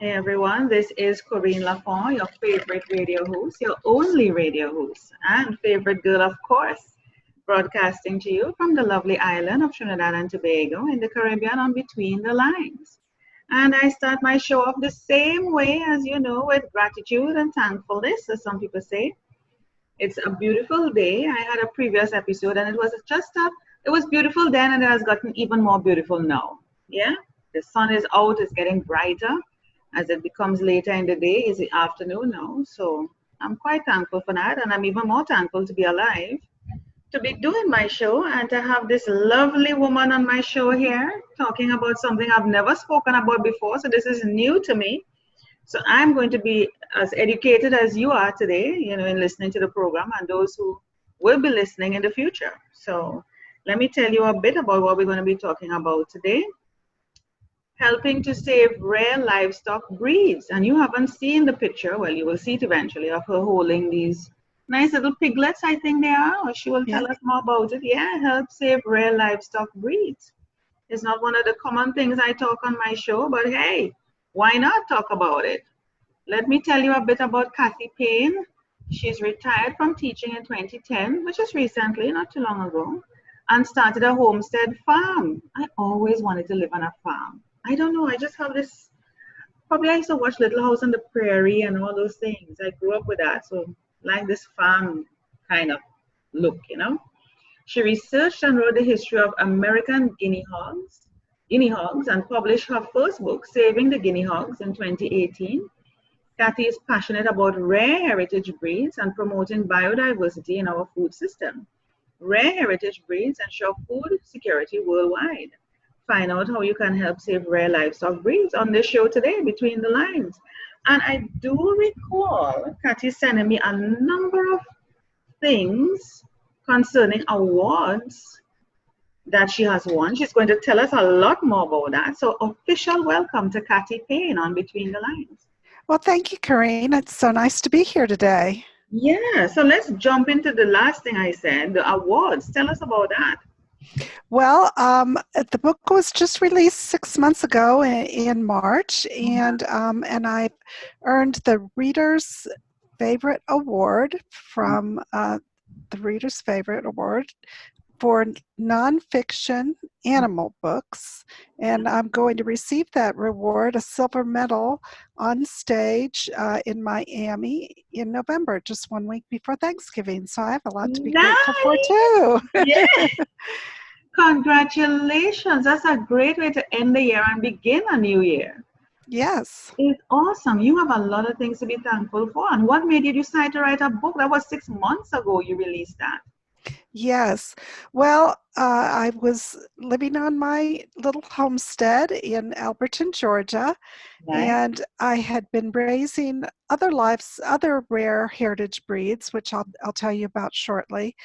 Hey everyone, this is Corine Lafont, your favorite radio host, your only radio host, and favorite girl, of course, broadcasting to you from the lovely island of Trinidad and Tobago in the Caribbean on Between the Lines. And I start my show off the same way as you know, with gratitude and thankfulness, as some people say. It's a beautiful day. I had a previous episode and it was beautiful then and it has gotten even more beautiful now. Yeah, the sun is out, it's getting brighter as it becomes later in the day. It's the afternoon now, so I'm quite thankful for that, and I'm even more thankful to be alive, to be doing my show, and to have this lovely woman on my show here talking about something I've never spoken about before. So this is new to me. So I'm going to be as educated as you are today, in listening to the program, and those who will be listening in the future. So let me tell you a bit about what we're going to be talking about today. Helping to save rare livestock breeds. And you haven't seen the picture, well, you will see it eventually, of her holding these nice little piglets, I think they are, or she will tell us more about it. Yeah, help save rare livestock breeds. It's not one of the common things I talk on my show, but hey, why not talk about it? Let me tell you a bit about Cathy Payne. She's retired from teaching in 2010, which is recently, not too long ago, and started a homestead farm. I always wanted to live on a farm. I don't know, I just have this, probably I used to watch Little House on the Prairie and all those things. I grew up with that, so like this farm kind of look. She researched and wrote the history of American guinea hogs, and published her first book, Saving the Guinea Hogs, in 2018. Cathy is passionate about rare heritage breeds and promoting biodiversity in our food system. Rare heritage breeds ensure food security worldwide. Find out how you can help save rare livestock breeds on this show today, Between the Lines. And I do recall Cathy sending me a number of things concerning awards that she has won. She's going to tell us a lot more about that. So official welcome to Cathy Payne on Between the Lines. Well, thank you, Corine. It's so nice to be here today. Yeah, so let's jump into the last thing I said, the awards. Tell us about that. Well, the book was just released 6 months ago in March, and I earned the Reader's Favorite Award from the Reader's Favorite Award for nonfiction animal books, and I'm going to receive that reward, a silver medal, on stage in Miami in November, just 1 week before Thanksgiving. So I have a lot to be grateful for too. Yeah. Congratulations. That's a great way to end the year and begin a new year. Yes. It's awesome. You have a lot of things to be thankful for. And what made you decide to write a book? That was 6 months ago you released that. Yes. Well, I was living on my little homestead in Alberton, Georgia, and I had been raising other rare heritage breeds, which I'll tell you about shortly.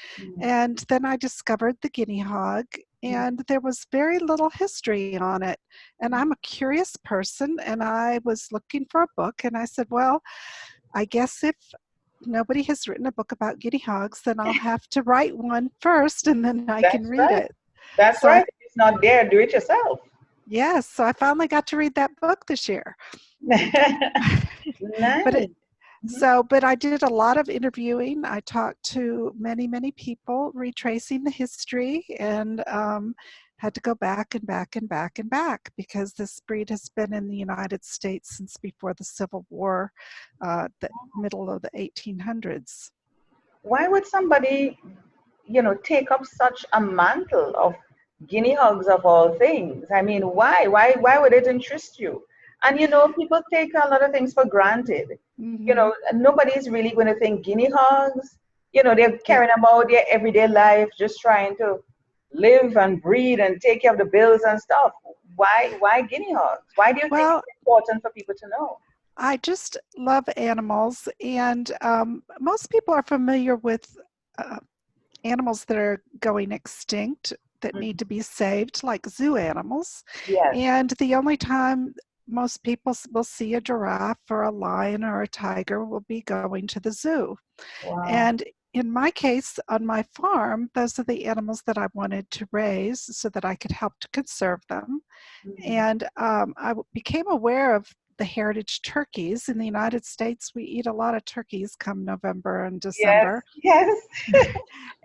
And then I discovered the guinea hog, and there was very little history on it. And I'm a curious person, and I was looking for a book, and I said, well, I guess if nobody has written a book about guinea hogs, then I'll have to write one first, and then I can read it. That's right. If it's not there, do it yourself. Yes, so I finally got to read that book this year. Nice. But I did a lot of interviewing. I talked to many, many people, retracing the history, and had to go back and back and back and back, because this breed has been in the United States since before the Civil War, the middle of the 1800s. Why would somebody, take up such a mantle of guinea hogs of all things? I mean, why would it interest you? And people take a lot of things for granted. Nobody's really going to think guinea hogs. They're caring about their everyday life, just trying to live and breed and take care of the bills and stuff. Why guinea hogs? Why do you think it's important for people to know? I just love animals, and most people are familiar with animals that are going extinct, that need to be saved, like zoo animals. Yes. And the only time most people will see a giraffe or a lion or a tiger will be going to the zoo. Wow. And in my case, on my farm, those are the animals that I wanted to raise so that I could help to conserve them. And I became aware of the heritage turkeys. In the United States, we eat a lot of turkeys come November and Yes, December. yes.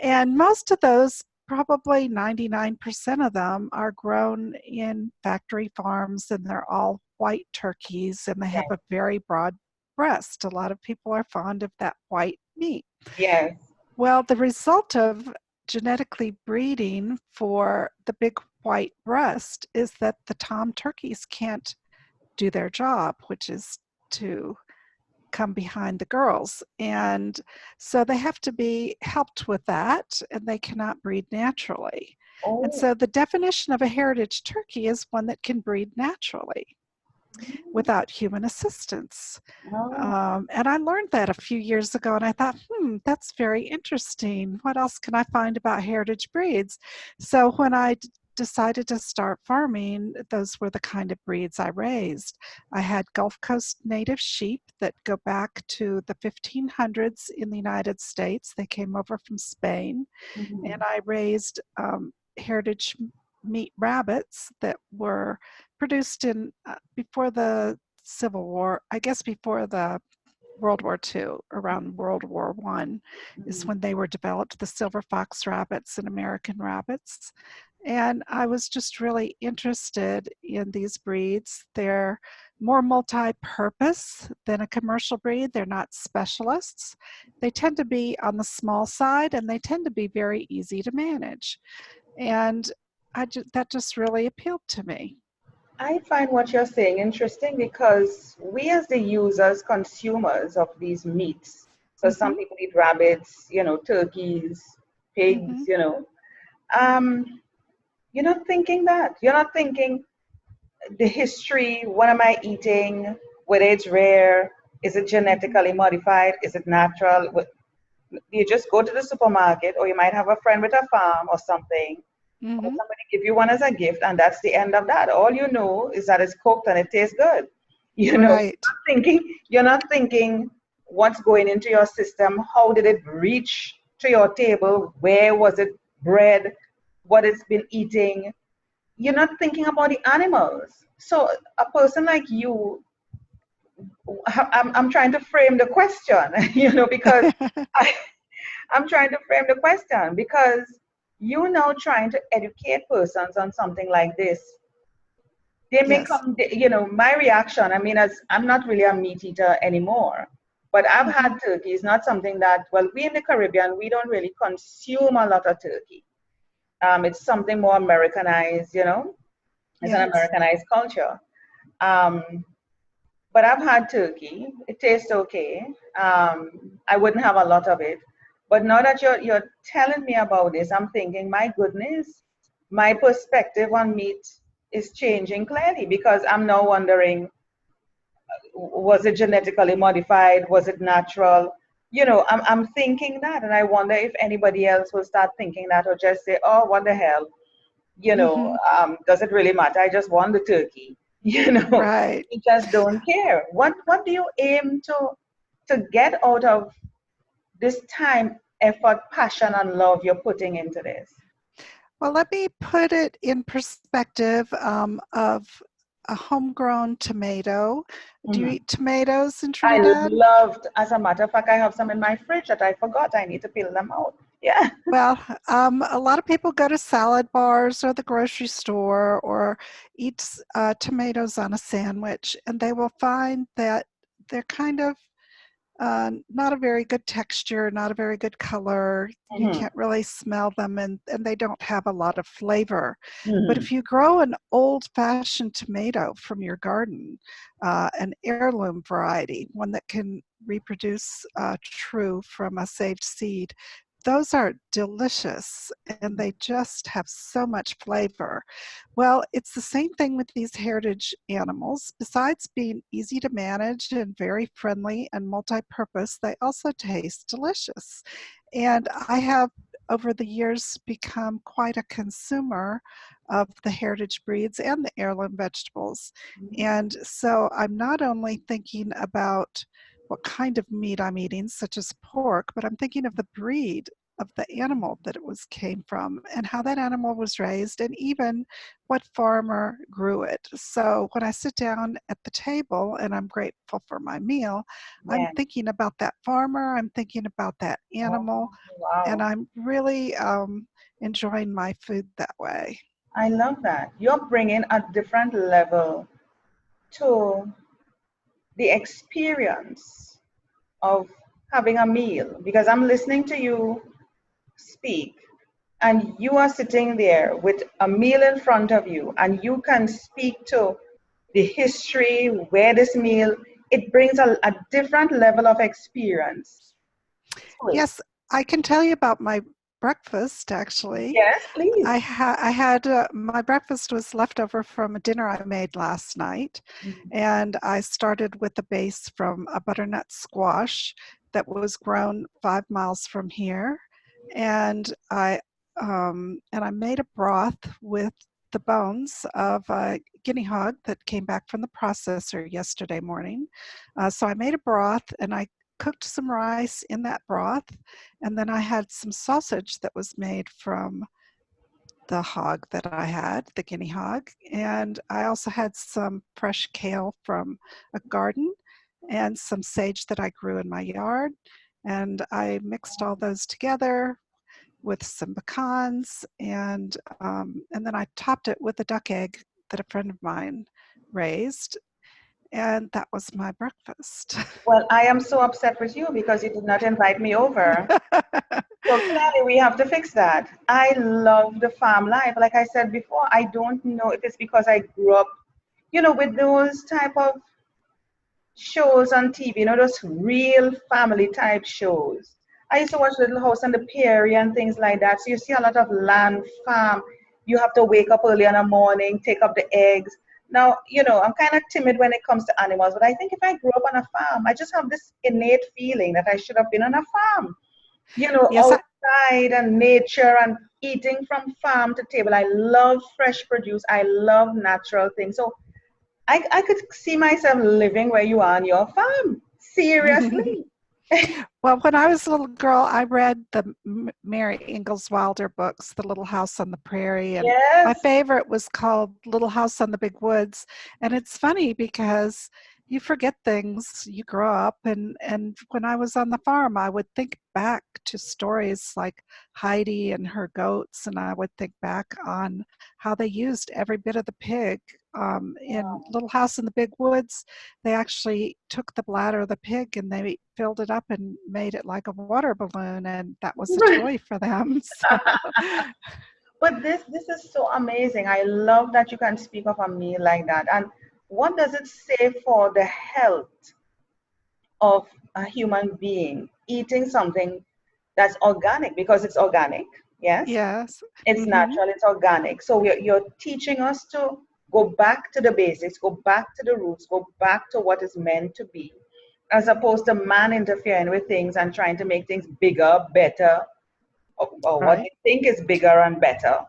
And most of those, probably 99% of them, are grown in factory farms, and they're all white turkeys, and they have a very broad breast. A lot of people are fond of that white meat. Yes. Well, the result of genetically breeding for the big white breast is that the tom turkeys can't do their job, which is to come behind the girls. And so they have to be helped with that, and they cannot breed naturally. And Oh. so the definition of a heritage turkey is one that can breed naturally without human assistance. Oh. And I learned that a few years ago, and I thought, that's very interesting. What else can I find about heritage breeds? So when I decided to start farming, those were the kind of breeds I raised. I had Gulf Coast native sheep that go back to the 1500s in the United States. They came over from Spain. Mm-hmm. And I raised heritage meat rabbits that were produced in before the Civil War, I guess before the World War II, around World War I is when they were developed, the silver fox rabbits and American rabbits. And I was just really interested in these breeds. They're more multi-purpose than a commercial breed. They're not specialists. They tend to be on the small side, and they tend to be very easy to manage. And that just really appealed to me. I find what you're saying interesting because we as the users, consumers of these meats, so some Mm-hmm. people eat rabbits, turkeys, pigs, Mm-hmm. um, you're not thinking that. You're not thinking the history, what am I eating, whether it's rare, is it Mm-hmm. genetically modified, is it natural? You just go to the supermarket, or you might have a friend with a farm or something, or Mm-hmm. somebody give you one as a gift, and that's the end of that. All you know is that it's cooked and it tastes good. Right. You're not thinking what's going into your system, how did it reach to your table, where was it bred, what it's been eating. You're not thinking about the animals. So a person like you, I'm trying to frame the question, because I, I'm trying to frame the question because you now trying to educate persons on something like this. They may Yes. come, my reaction, I mean, as I'm not really a meat eater anymore, but I've Mm-hmm. had turkey. It's not something that, well, we in the Caribbean, we don't really consume a lot of turkey. It's something more Americanized, it's an Yes. Americanized culture. Um, but I've had turkey. It tastes okay. I wouldn't have a lot of it. But now that you're telling me about this, I'm thinking, my goodness, my perspective on meat is changing clearly because I'm now wondering, was it genetically modified? Was it natural? I'm thinking that, and I wonder if anybody else will start thinking that or just say, oh, what the hell? Mm-hmm. Does it really matter? I just want the turkey. Right. You just don't care. What do you aim to get out of this time, effort, passion, and love you're putting into this? Well, let me put it in perspective of a homegrown tomato. Do you Mhm. eat tomatoes in I Trinidad? loved, as a matter of fact, I have some in my fridge that I forgot. I need to peel them out. Yeah. Well, a lot of people go to salad bars or the grocery store or eat tomatoes on a sandwich, and they will find that they're kind of not a very good texture, not a very good color. You Hmm. can't really smell them, and they don't have a lot of flavor. But Hmm. if you grow an old-fashioned tomato from your garden, an heirloom variety, one that can reproduce true from a saved seed, those are delicious, and they just have so much flavor. Well, it's the same thing with these heritage animals. Besides being easy to manage and very friendly and multi-purpose, they also taste delicious. And I have, over the years, become quite a consumer of the heritage breeds and the heirloom vegetables. And so I'm not only thinking about what kind of meat I'm eating, such as pork, but I'm thinking of the breed of the animal that it came from and how that animal was raised and even what farmer grew it. So when I sit down at the table and I'm grateful for my meal, I'm Yeah. thinking about that farmer, I'm thinking about that Oh, animal, and wow. I'm really enjoying my food that way. I love that. You're bringing a different level to the experience of having a meal because I'm listening to you speak and you are sitting there with a meal in front of you and you can speak to the history, where this meal, it brings a different level of experience to it. Yes, I can tell you about my breakfast actually. Yes, please. I had my breakfast was left over from a dinner I made last night, Mhm. and I started with a base from a butternut squash that was grown 5 miles from here, and I made a broth with the bones of a guinea hog that came back from the processor yesterday morning. So I made a broth and I cooked some rice in that broth, and then I had some sausage that was made from the hog that I had, the guinea hog, and I also had some fresh kale from a garden and some sage that I grew in my yard. And I mixed all those together with some pecans, and then I topped it with a duck egg that a friend of mine raised, and that was my breakfast. Well, I am so upset with you because you did not invite me over. So clearly we have to fix that. I love the farm life. Like I said before, I don't know if it's because I grew up, with those type of shows on TV, those real family type shows. I used to watch Little House on the Prairie and things like that. So you see a lot of land, farm. You have to wake up early in the morning, take up the eggs. Now, I'm kind of timid when it comes to animals, but I think if I grew up on a farm, I just have this innate feeling that I should have been on a farm, Yes, outside and nature and eating from farm to table. I love fresh produce. I love natural things. So I could see myself living where you are on your farm. Seriously. well, when I was a little girl, I read the Mary Ingalls Wilder books, The Little House on the Prairie, and my Yes. favorite was called Little House on the Big Woods. And it's funny because you forget things, you grow up, and when I was on the farm, I would think back to stories like Heidi and her goats, and I would think back on how they used every bit of the pig. In Little House in the Big Woods, they actually took the bladder of the pig and they filled it up and made it like a water balloon, and that was a toy for them. So, But this is so amazing. I love that you can speak of a meal like that. And what does it say for the health of a human being eating something that's organic because it's organic? Yes. yes. It's Hmm. natural, it's organic. So you're teaching us to go back to the basics, go back to the roots, go back to what is meant to be, as opposed to man interfering with things and trying to make things bigger, better, or what Right. they think is bigger and better,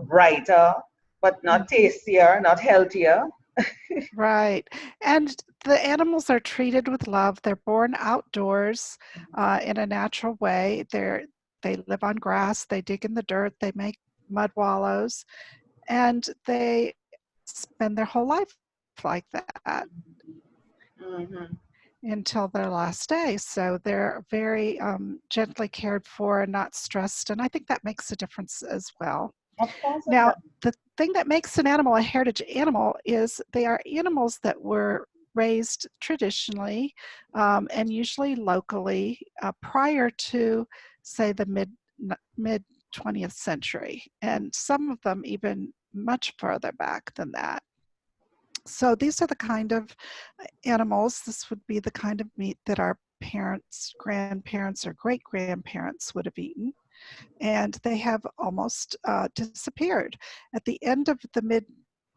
brighter, but not Hmm. tastier, not healthier. Right. And the animals are treated with love. They're born outdoors in a natural way. They live on grass, they dig in the dirt, they make mud wallows, and they spend their whole life like that Hmm. until their last day. So they're very gently cared for and not stressed. And I think that makes a difference as well. Of course it Now, does. the thing that makes an animal a heritage animal is they are animals that were raised traditionally and usually locally prior to, say, the mid 20th century, and some of them even much further back than that. So these are the kind of animals, this would be the kind of meat that our parents, grandparents, or great grandparents would have eaten. And they have almost disappeared. At the end of the mid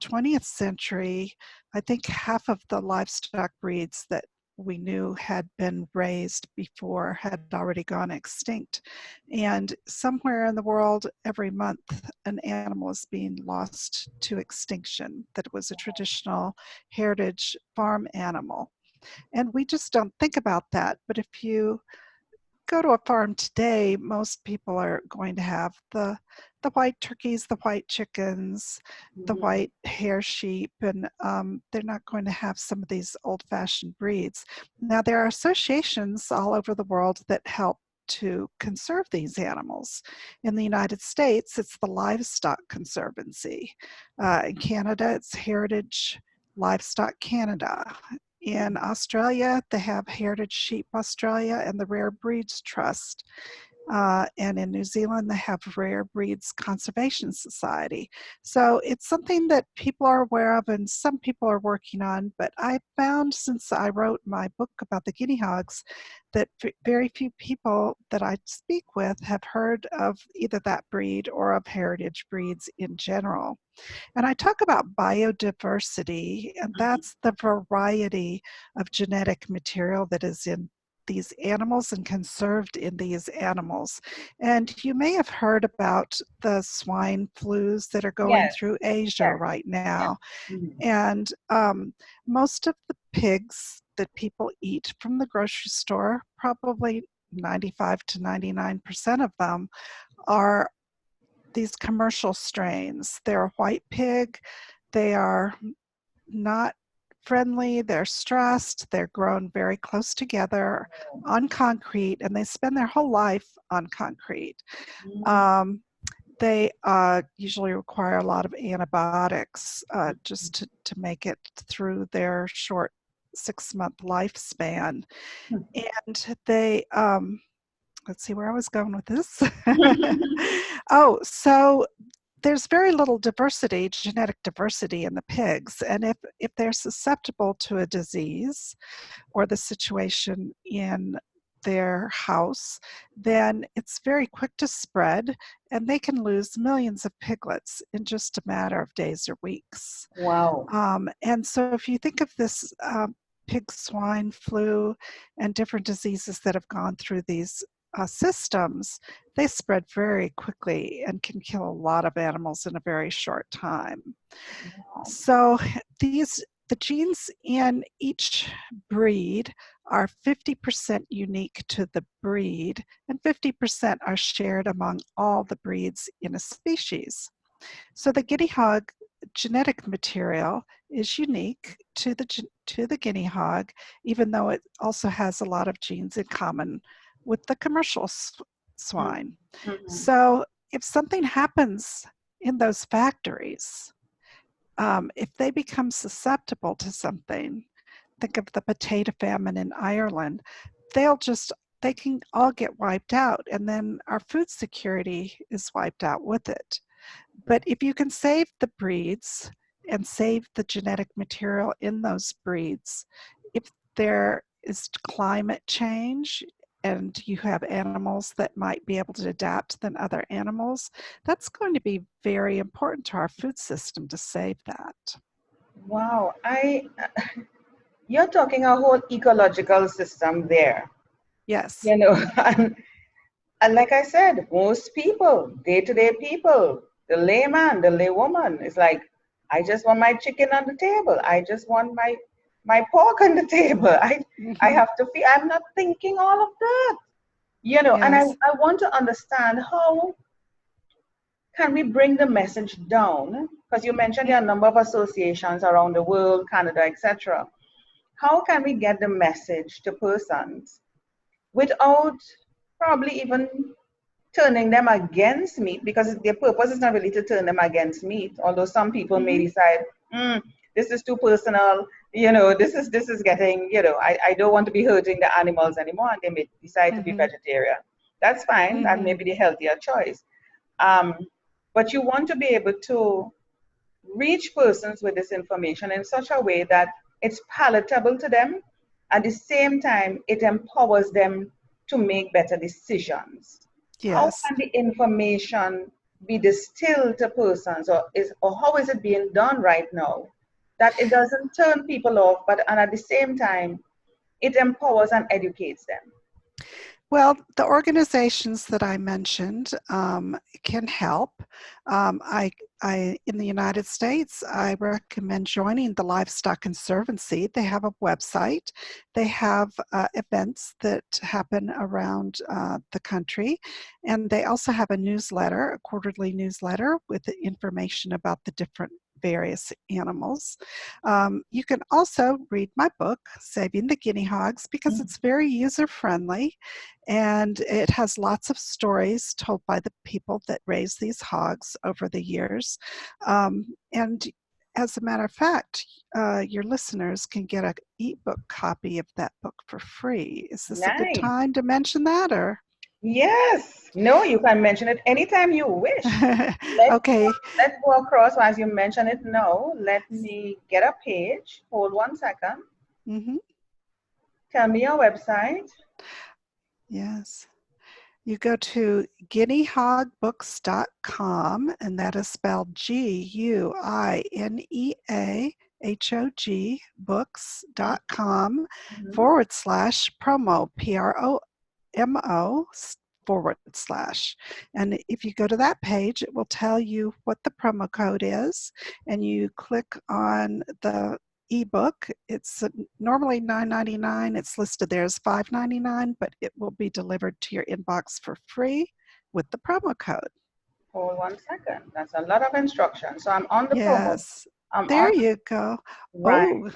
20th century, I think half of the livestock breeds that we knew had been raised before had already gone extinct. And somewhere in the world, every month, an animal is being lost to extinction that was a traditional heritage farm animal. And we just don't think about that. But if you go to a farm today, most people are going to have the white turkeys, the white chickens, the white hair sheep, and they're not going to have some of these old-fashioned breeds. Now, there are associations all over the world that help to conserve these animals. In the United States, it's the Livestock Conservancy. In Canada, it's Heritage Livestock Canada. In Australia, they have Heritage Sheep Australia and the Rare Breeds Trust. And in New Zealand, they have Rare Breeds Conservation Society. So it's something that people are aware of and some people are working on. But I found since I wrote my book about the guinea hogs that very few people that I speak with have heard of either that breed or of heritage breeds in general. And I talk about biodiversity, and that's the variety of genetic material that is in these animals and conserved in these animals. And you may have heard about the swine flus that are going Yes. through Asia right now. Yeah. And most of the pigs that people eat from the grocery store, probably 95 to 99% of them, are these commercial strains. They're a white pig. They are not friendly, they're stressed, they're grown very close together on concrete, and they spend their whole life on concrete. They usually require a lot of antibiotics just to make it through their short 6-month lifespan. And they, let's see where I was going with this. Oh, so there's very little diversity, genetic diversity in the pigs. And if they're susceptible to a disease or the situation in their house, then it's very quick to spread and they can lose millions of piglets in just a matter of days or weeks. Wow. And so if you think of this pig swine flu and different diseases that have gone through these systems, they spread very quickly and can kill a lot of animals in a very short time. Wow. So the genes in each breed are 50% unique to the breed, and 50% are shared among all the breeds in a species. So the guinea hog genetic material is unique to the guinea hog, even though it also has a lot of genes in common with the commercial swine. So if something happens in those factories, if they become susceptible to something, think of the potato famine in Ireland, they can all get wiped out, and then our food security is wiped out with it. But if you can save the breeds and save the genetic material in those breeds, if there is climate change and you have animals that might be able to adapt than other animals, that's going to be very important to our food system to save that. Wow. You're talking a whole ecological system there. Yes. You know, and like I said, most people, day-to-day people, the layman, the laywoman, is like, I just want my chicken on the table. I just want my pork on the table. I have to feel, I'm not thinking all of that. You know, and Yes. I want to understand how can we bring the message down? Because you mentioned there are a number of associations around the world, Canada, etc. How can we get the message to persons without probably even turning them against meat, because their purpose is not really to turn them against meat, although some people may decide, this is too personal, you know, this is getting, you know, I don't want to be hurting the animals anymore, and they may decide to be vegetarian. That's fine, that may be the healthier choice. But you want to be able to reach persons with this information in such a way that it's palatable to them. At the same time, it empowers them to make better decisions. How Yes. can the information be distilled to persons, or how is it being done right now that it doesn't turn people off, and at the same time, it empowers and educates them? Well, the organizations that I mentioned can help. in the United States, I recommend joining the Livestock Conservancy. They have a website. They have events that happen around the country. And they also have a newsletter, a quarterly newsletter with information about the different various animals. You can also read my book, Saving the Guinea Hogs, because it's very user-friendly and it has lots of stories told by the people that raise these hogs over the years. And as a matter of fact, your listeners can get an ebook copy of that book for free. Is this a good Nice. time to mention that, or? Yes. No, you can mention it anytime you wish. Okay. Let's go across as you mention it now. Let me get a page. Hold 1 second. Mm-hmm. Tell me your website. Yes. You go to guineahogbooks.com, and that is spelled GUINEAHOG books.com /promo, PROMO /. And if you go to that page, it will tell you what the promo code is, and you click on the ebook. It's normally $9.99. It's listed there as $5.99, but it will be delivered to your inbox for free with the promo code. Hold 1 second. That's a lot of instructions. So I'm on the promo. Yes. There you go. Right.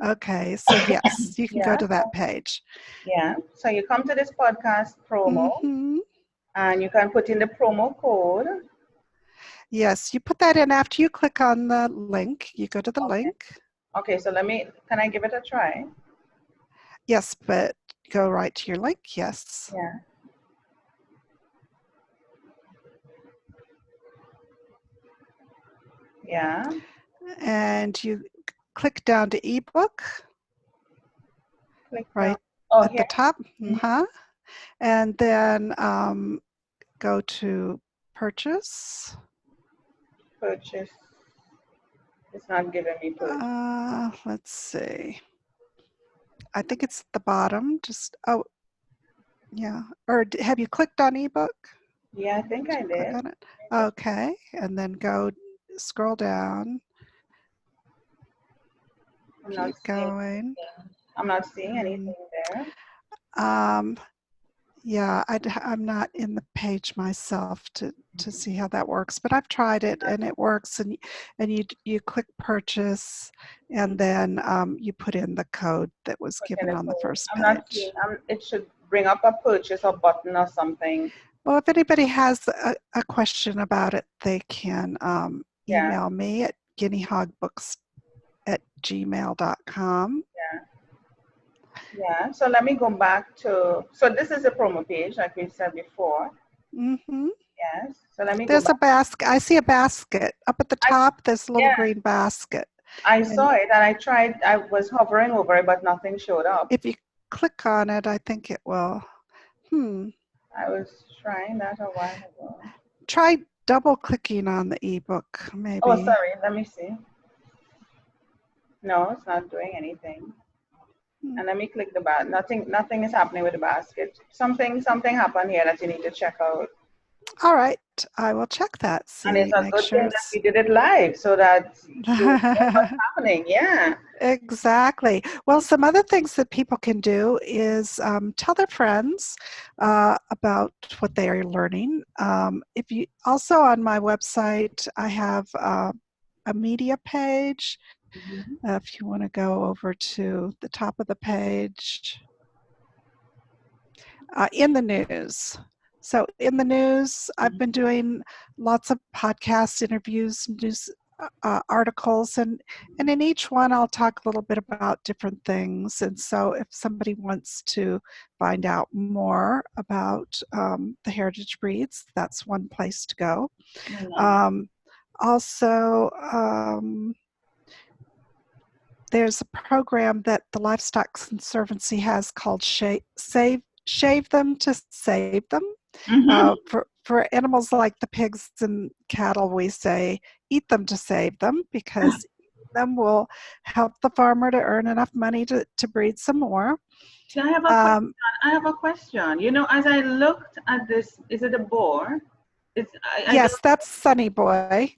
Oh, okay. So yes, you can go to that page. Yeah. So you come to this podcast promo, and you can put in the promo code. Yes, you put that in after you click on the link. You go to the link. Okay, so can I give it a try? Yes, but go right to your link. Yes. Yeah. Yeah. And you click down to ebook. Click right down. at the top. And then go to purchase. Purchase. It's not giving me purchase. Let's see. I think it's at the bottom. Just, oh, yeah. Or have you clicked on ebook? Yeah, I think I did. Click on it. Okay. And then scroll down. Keep going. I'm not seeing anything there. Yeah, I'm not in the page myself to see how that works, but I've tried it and it works. And you click purchase, and then you put in the code that was given on the first page. I'm not seeing. It should bring up a purchase or button or something. Well, if anybody has a question about it, they can email me at guineahogbooks@gmail.com. Yeah, so let me go back to, so this is a promo page, like we said before. Yes, so let me There's a basket. I see a basket. Up at the top, there's a little green basket. I saw it, and I was hovering over it, but nothing showed up. If you click on it, I think it will. I was trying that a while ago. Try double clicking on the ebook, maybe. Oh, sorry, let me see. No, it's not doing anything. And let me click the basket. Nothing is happening with the basket. Something happened here that you need to check out. All right, I will check that. And it's a good thing that we did it live so that you know what's happening. Yeah. Exactly. Well, some other things that people can do is tell their friends about what they are learning. If you also on my website, I have a media page. If you want to go over to the top of the page, in the news. So in the news, I've been doing lots of podcast interviews, news articles, and in each one I'll talk a little bit about different things. And so if somebody wants to find out more about the heritage breeds, that's one place to go. Also, there's a program that the Livestock Conservancy has called Shave Them to Save Them. For animals like the pigs and cattle, we say eat them to save them, because them will help the farmer to earn enough money to breed some more. I have a question. You know, as I looked at this, is it a boar? I Yes, don't. that's Sunny Boy.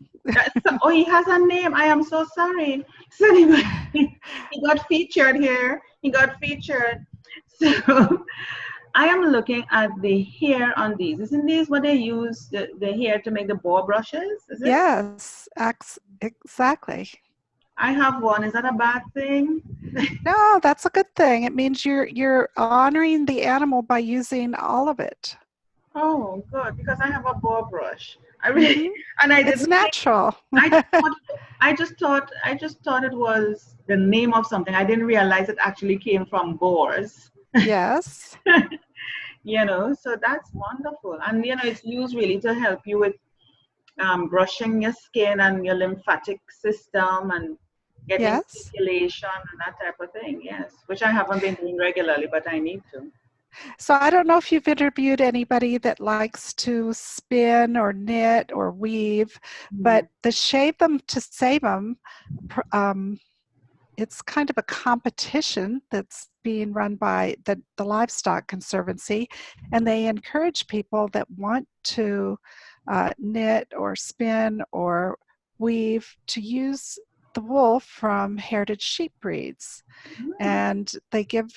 Oh, he has a name. I am so sorry. So anyway, he got featured here. He got featured. So I am looking at the hair on these. Isn't these what they use the hair to make the boar brushes? Is it? Yes, exactly. I have one. Is that a bad thing? No, that's a good thing. It means you're honoring the animal by using all of it. Oh, good, because I have a boar brush. I really, Hmm. and I It's didn't think. natural. I just thought it was the name of something. I didn't realize it actually came from boars. Yes. So that's wonderful. And it's used really to help you with brushing your skin and your lymphatic system and getting Yes. circulation and that type of thing. Yes, which I haven't been doing regularly, but I need to. So I don't know if you've interviewed anybody that likes to spin or knit or weave, but Mhm. the Shave Them to Save Them, it's kind of a competition that's being run by the Livestock Conservancy, and they encourage people that want to knit or spin or weave to use the wool from heritage sheep breeds. Mm. And they give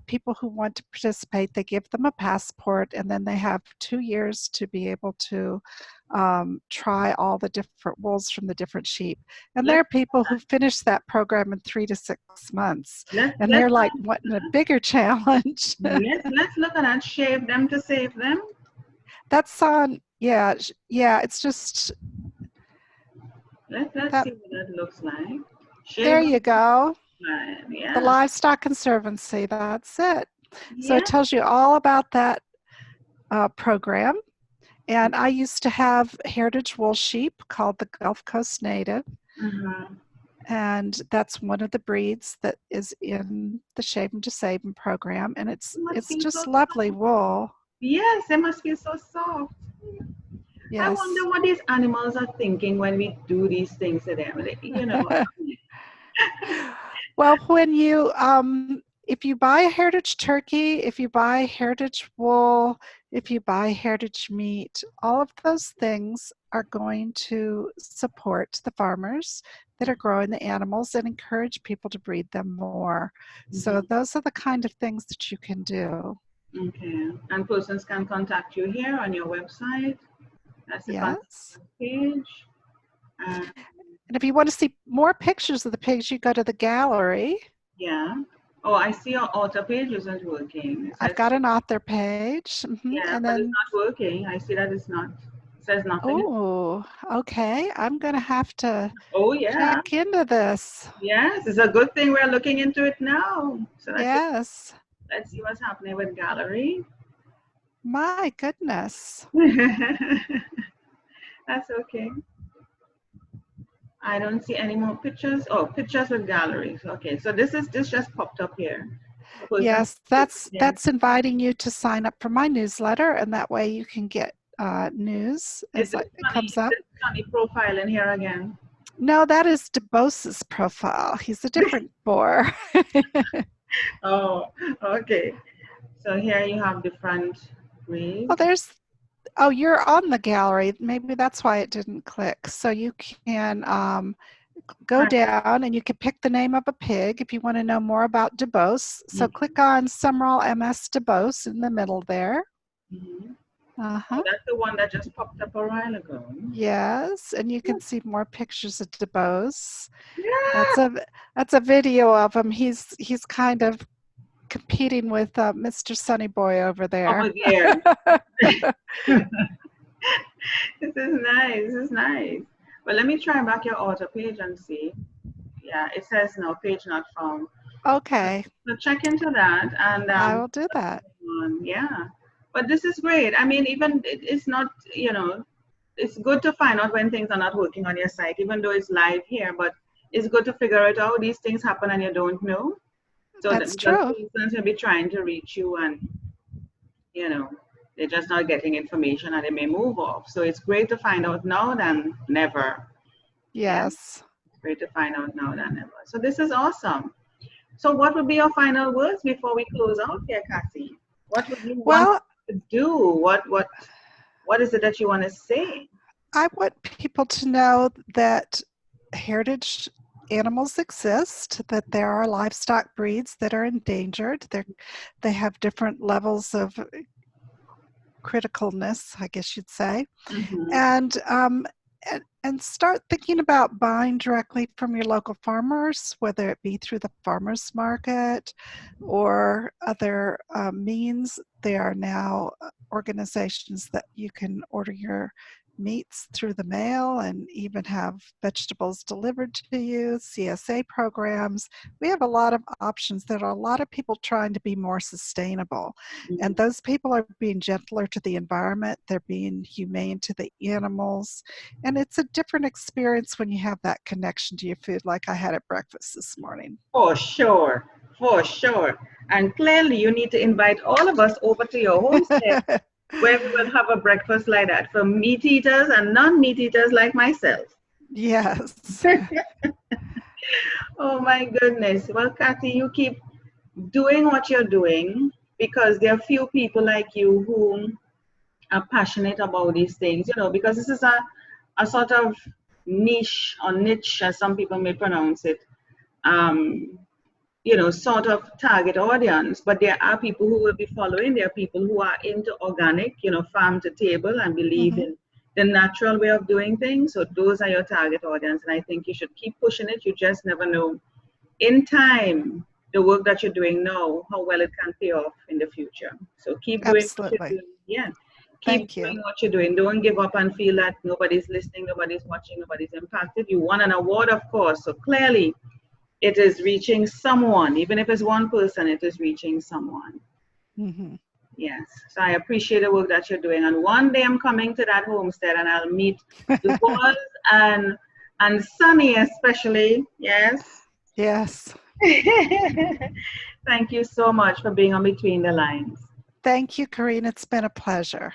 people who want to participate, they give them a passport, and then they have 2 years to be able to try all the different wools from the different sheep. And there Let's are people who finish that program in 3 to 6 months, let's and let's they're like wanting a bigger challenge. let's look at that. Shave them to save them. That's on, yeah, yeah, it's just Let's that. see what that looks like. There Shave you them. go. The Yeah. Livestock Conservancy, that's it. So it Yeah. tells you all about that program. And I used to have heritage wool sheep called the Gulf Coast Native. Uh-huh. And that's one of the breeds that is in the Shave 'em to Save 'em program. And It must it's feel so just lovely soft. wool. Yes, it must feel so soft. I Yes. wonder what these animals are thinking when we do these things to them. Well, when you if you buy a heritage turkey, if you buy heritage wool, if you buy heritage meat, all of those things are going to support the farmers that are growing the animals and encourage people to breed them more. So Mhm. those are the kind of things that you can do. Okay. And persons can contact you here on your website. That's the contact Yes. page. And And if you want to see more pictures of the pigs, you go to the gallery. yeah. Oh, I see your author page isn't working. It I've says, got an author page. yeah, And but it's then not working. I see that it's not. It says nothing. oh, okay. I'm going to have to Oh, yeah. check into this. Yes, it's a good thing we're looking into it now. So Yes. let's see what's happening with gallery. My goodness. That's okay. I don't see any more pictures. Oh, pictures with galleries. Okay, so this just popped up here. The person, Yes, yeah. that's inviting you to sign up for my newsletter, and that way you can get news Is as this it comes up. funny profile in here again? No, that is DeBose's profile. He's a different boar. Oh, okay. So here you have different Oh, breeds. you're on the gallery. Maybe that's why it didn't click. So you can go down and you can pick the name of a pig if you want to know more about DeBose. So click on Summerall MS DeBose in the middle there. Mm-hmm. Oh, Uh-huh. that's the one that just popped up a while ago. Yes, and you can see more pictures of DeBose. Yeah. That's a video of him. He's kind of competing with Mr. Sunny Boy over there. Over there. This is nice. This is nice. But let me try back your author page and see. Yeah, it says no, page not found. Okay, So check into that and I will do that. yeah. But this is great. I mean, even it's not, it's good to find out when things are not working on your site, even though it's live here, but it's good to figure out how these things happen and you don't know. So that That's because true. persons will be trying to reach you and, you know, they're just not getting information and they may move off. So it's great to find out now than never. Yeah, Yes. it's great to find out now than never. So this is awesome. So what would be your final words before we close out here, Cathy? What would you want Well, to do? What is it that you want to say? I want people to know that heritage animals exist, that there are livestock breeds that are endangered. They have different levels of criticalness, I guess you'd say. Mm-hmm. And start thinking about buying directly from your local farmers, whether it be through the farmers market or other means. There are now organizations that you can order your meats through the mail and even have vegetables delivered to you, CSA programs. We have a lot of options. There are a lot of people trying to be more sustainable. And those people are being gentler to the environment. They're being humane to the animals. And it's a different experience when you have that connection to your food, like I had at breakfast this morning. For sure. For sure. And clearly, you need to invite all of us over to your homestead where we will have a breakfast like that for meat eaters and non-meat eaters like myself. Yes. Oh my goodness. Well, Cathy, you keep doing what you're doing because there are few people like you who are passionate about these things, because this is a sort of niche or niche, as some people may pronounce it, sort of target audience. But there are people who will be following. There are people who are into organic, farm to table and believe in the natural way of doing things. So those are your target audience. And I think you should keep pushing it. You just never know in time, the work that you're doing now, how well it can pay off in the future. So keep doing what you're Absolutely. doing. Yeah. Keep Thank you. doing what you're doing. Don't give up and feel that nobody's listening, nobody's watching, nobody's impacted. You won an award, of course. So clearly it is reaching someone. Even if it's one person, it is reaching someone. Yes. So I appreciate the work that you're doing. And one day I'm coming to that homestead and I'll meet the boys and Sunny especially. Yes. Yes. Thank you so much for being on Between the Lines. Thank you, Corine. It's been a pleasure.